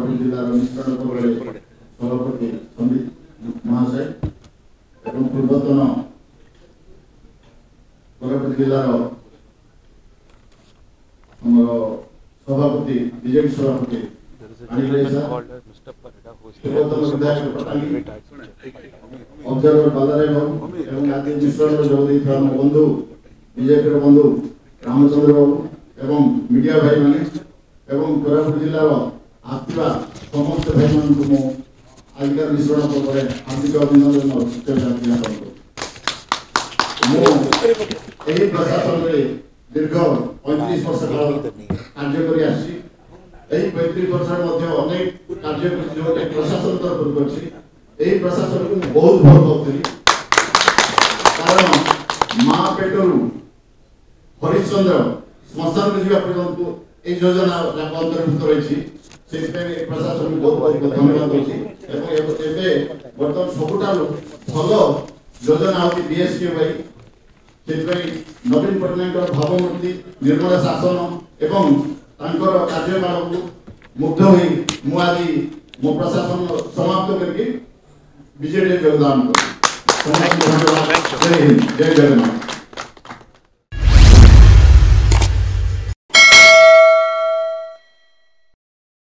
कोरापुट जिलार मिश्रण पर्व सभापति संबित महाशय एवं पूर्वतन कोरापुट जिलार सभापति बीजेपी सभापति ऑब्जर्वर बालाराय बाबू एवं आदि मिश्रण जोग बंधु बीजेपी बंधु रामचंद्र बाबू एवं मीडिया भाई माने एवं कोरापुट जिलार आसवा समस्त भाई मान को आजिकार मिश्रण पर्व हार्दिक अभिनंदन और शुभेच्छा ज्ञापन करूँ। प्रशासन में दीर्घ 35 वर्ष काल कार्य कर 35 वर्ष अनेक कार्य प्रशासन तरफ कर प्रशासन को बहुत भल पाती कारण माँ पेटर हरिश्चंद्र श्मशान में जावा पर्यंत ये योजना अंतर्भुक्त रही प्रशासन को बहुत बहुत धन्यवाद दूसरी बर्तमान सबुठ भल योजना होती बीएसके नवीन पट्टनायक भावमूर्ति निर्मल शासन एवं कार्यकाल को मुग्ध हुई मुआदी मो प्रशासन समाप्त करके बीजेडी योगदान कर जय हिंद जय जगन्नाथ।